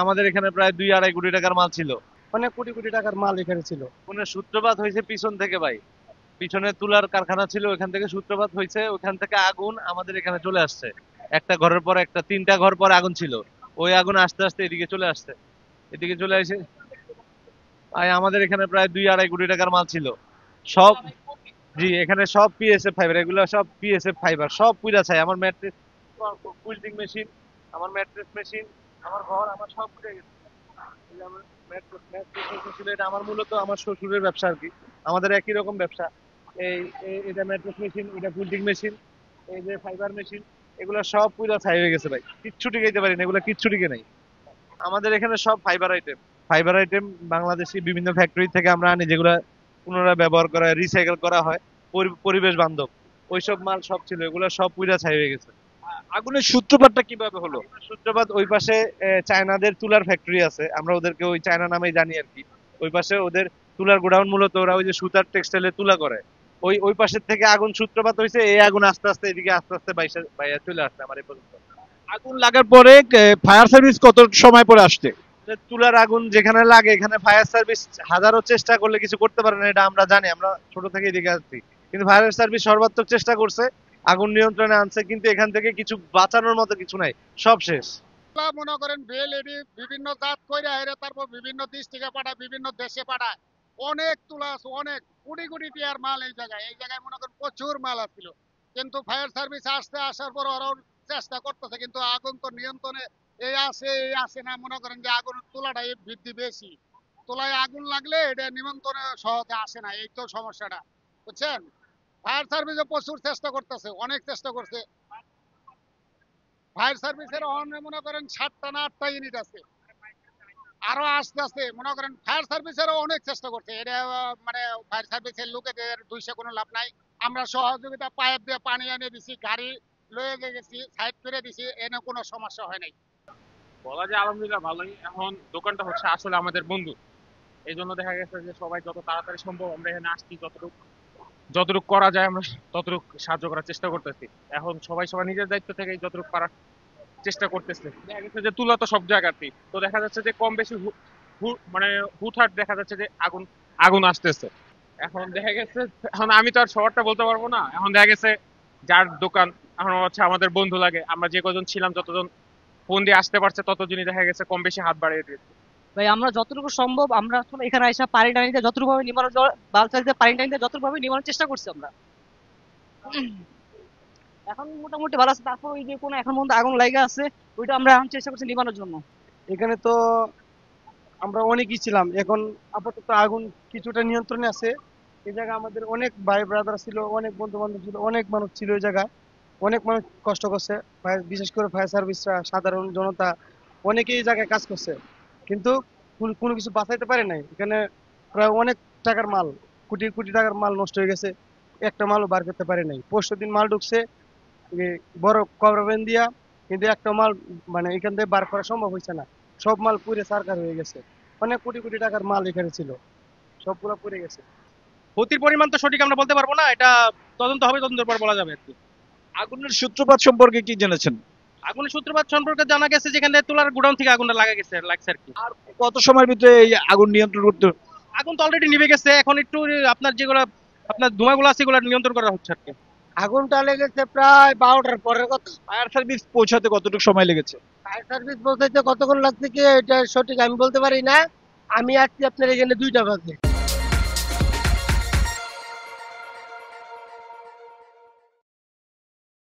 আমাদের এখানে প্রায় 2-2.5 কোটি টাকার মাল ছিল। অনেক কোটি কোটি টাকার মাল এখানে ছিল। মানে সূত্রপাত হয়েছে পিছন থেকে ভাই। পিছনে তুলার কারখানা ছিল, ওখান থেকে সূত্রপাত হয়েছে, ওখান থেকে আগুন আমাদের এখানে চলে আসছে। একটা ঘরের পর একটা, 3টা ঘর পরে আগুন ছিল। ওই আগুন আস্তে আস্তে এদিকে চলে আসছে। এদিকে চলে আসে। আমাদের এখানে প্রায় 2-2.5 কোটি টাকার মাল ছিল। সব, জি, এখানে সব পিএসএফ ফাইবার, এগুলো সব পিএসএফ ফাইবার, সব পুরা ছাই। আমার ম্যাট্রেস, কুইল্টিং মেশিন, আমার ম্যাট্রেস মেশিন, আমার ঘর, আমার সব পুড়ে গেছে। এই যে আমার ম্যাট্রেস ছিল, এটা আমার মূলত আমার শ্বশুরের ব্যবসা আর কি। আমাদের একই রকম ব্যবসা। এই এটা ম্যাট্রেস মেশিন, এটা কুইল্টিং মেশিন, এই যে ফাইবার মেশিন, এগুলো সব পুরা ছাই হয়ে গেছে ভাই। কিচ্ছু টিকাইতে পারি না, এগুলো কিচ্ছু টিকে নাই। আমাদের এখানে সব fibre item. Fibre item Bangladeshi বিভিন্ন ফ্যাক্টরি থেকে আমরা আনি, যেগুলো পুনরায় ব্যবহার করা হয়, রিসাইকেল করা হয়, পরিবেশ বান্ধব। ওইসব মাল সব ছিল, এগুলো সব পুইরা ছাই হয়ে গেছে। আগুনের সূত্রপাতটা কিভাবে হলো? সূত্রপাত ওই পাশে চায়নাদের তুলার ফ্যাক্টরি আছে, আমরা ওদেরকে ওই চায়না নামেই জানি আর কি। ওই পাশে ওদের তুলার গোডাউন, মূলত ওরা ওই যে সুতার টেক্সটাইলে তুলা করে। ওই পাশের থেকে আগুন সূত্রপাত হয়েছে, এই আগুন আস্তে আস্তে এদিকে আস্তে আস্তে বাইরে চলে আসছে আমার এই পর্যন্ত। আগুন লাগার পরে ফায়ার সার্ভিস কত সময় পরে আসছে? তুলার আগুন যেখানে লাগে, এখানে ফায়ার সার্ভিস হাজারো চেষ্টা করলে কিছু করতে পারে না, এটা আমরা জানি, আমরা ছোট থেকেই দেখে আসছি। কিন্তু ফায়ার সার্ভিস সর্বাত্মক চেষ্টা করছে, আগুন নিয়ন্ত্রণে আনছে, কিন্তু এখান থেকে কিছু বাঁচানোর মতো কিছু নাই, সব শেষ। মনে করেন বেল এডি বিভিন্ন জাত কইরা হেরে, তারপর বিভিন্ন ডিস্ট্রিক্টে পাঠায়, বিভিন্ন দেশে পাঠায়। অনেক তুলা আছে, অনেক কোটি কোটি টিয়ার মাল এই জায়গায় মনে করেন প্রচুর মাল আছিল। কিন্তু ফায়ার সার্ভিস আসার পর ওরাও চেষ্টা করতেছে, কিন্তু আগুন তো নিয়ন্ত্রণে এই আসে না। মনে করেন যে আগুন তুলাটা বৃদ্ধি বেশি, তুলায় আগুন লাগলে এটা নিমন্ত্রণে সহজে আসে না, এই তো সমস্যাটা, বুঝছেন। ফায়ার সার্ভিসে প্রচুর চেষ্টা করতেছে, অনেক চেষ্টা করছে। ফায়ার সার্ভিসের মনে করেন 7টা না 8টা ইউনিট আছে, আরো আস্তে আস্তে মনে করেন ফায়ার সার্ভিসেরও অনেক চেষ্টা করছে। এটা মানে ফায়ার সার্ভিসের লোকেদের দুইশো কোনো লাভ নাই। আমরা সহযোগিতা পাইপ দিয়ে পানি এনে দিছি, গাড়ি লয়ে গেছি, সাইড করে দিছি, এনে কোনো সমস্যা হয় নাই। বলা যায় আলহামদুলিল্লাহ ভালোই। এখন দোকানটা হচ্ছে আসলে আমাদের বন্ধু, এই জন্য দেখা গেছে যে সবাই যত তাড়াতাড়ি সম্ভব আমরা এখানে আসছি, যতটুকু যতটুকু করা যায় আমরা ততটুকু সাহায্য করার চেষ্টা করতেছি। এখন সবাই সবার নিজের দায়িত্ব থেকে যতটুকু পারার চেষ্টা করতেছে। দেখা গেছে যে তুলা তো সব জায়গাতেই, তো দেখা যাচ্ছে যে কম বেশি মানে হুটহাট দেখা যাচ্ছে যে আগুন আগুন আসতেছে। এখন দেখা গেছে, এখন আমি তো আর শহরটা বলতে পারবো না। এখন দেখা গেছে যার দোকান, এখন হচ্ছে আমাদের বন্ধু লাগে, আমরা যে কজন ছিলাম, যতজন ফোন দিয়ে আসতে পারছে ততজনই দেখা গেছে কম বেশি হাত বাড়িয়ে দিয়েছে। ভাই আমরা যতটুকু সম্ভব আমরা আসলে এখানে আইসা পানি টানিতে যতটুকু ভাবে নিবানোর বাল চালিতে পানি টানিতে যতটুকু ভাবে নিবানোর চেষ্টা করছি আমরা। এখন মোটামুটি ভালো আছে, তারপর ওই যে কোনো এখন পর্যন্ত আগুন লাগা আছে, ওইটা আমরা এখন চেষ্টা করছি নিবানোর জন্য। এখানে তো আমরা অনেকই ছিলাম, এখন আপাতত আগুন কিছুটা নিয়ন্ত্রণে আছে। এই জায়গায় আমাদের অনেক ভাই ব্রাদার ছিল, অনেক বন্ধু বান্ধব ছিল, অনেক মানুষ ছিল এই জায়গায়। অনেক মানুষ কষ্ট করছে, বিশেষ করে ফায়ার সার্ভিসরা, সাধারণ জনতা, অনেকেই এই জায়গায় কাজ করছে। কিন্তু কোনো কিছু বাঁচাইতে পারে নাই। এখানে প্রায় অনেক টাকার মাল, কোটি কোটি টাকার মাল নষ্ট হয়ে গেছে, একটা মালও বার করতে পারে নাই। পরশু দিন মাল ঢুকছে এই বড় কভার দিয়া, কিন্তু একটা মাল মানে এখান থেকে বার করা সম্ভব হয়েছে না। সব মাল পুড়ে ছারখার হয়ে গেছে। অনেক কোটি কোটি টাকার মাল এখানে ছিল, সবগুলা পুড়ে গেছে। ক্ষতির পরিমাণ তো সঠিক আমরা বলতে পারবো না, এটা তদন্ত হবে, তদন্তের পর বলা যাবে আর কি। আগুনের সূত্রপাত সম্পর্কে কি জেনেছেন? আগুনের সূত্রপাত সম্পর্কে জানা গেছে যেখানে তুলার গোডাউন থেকে আগুনটা লাগছে আর কি। আর কত সময়ের ভিতরে এই আগুন নিয়ন্ত্রণ করতে? আগুন তো অলরেডি নিভে গেছে, এখন একটু আপনার যেগুলো আপনার ধোঁয়াগুলো আছে সেগুলো নিয়ন্ত্রণ করা হচ্ছে আর কি। আগুনটা লেগেছে প্রায় 12টার পরের কথা। ফায়ার সার্ভিস পৌঁছাতে কতটুকু সময় লেগেছে? ফায়ার সার্ভিস বলতে কতক্ষণ লাগছে কি এটা সঠিক আমি বলতে পারি না। আমি আসছি আপনার এখানে 2টা বাজে।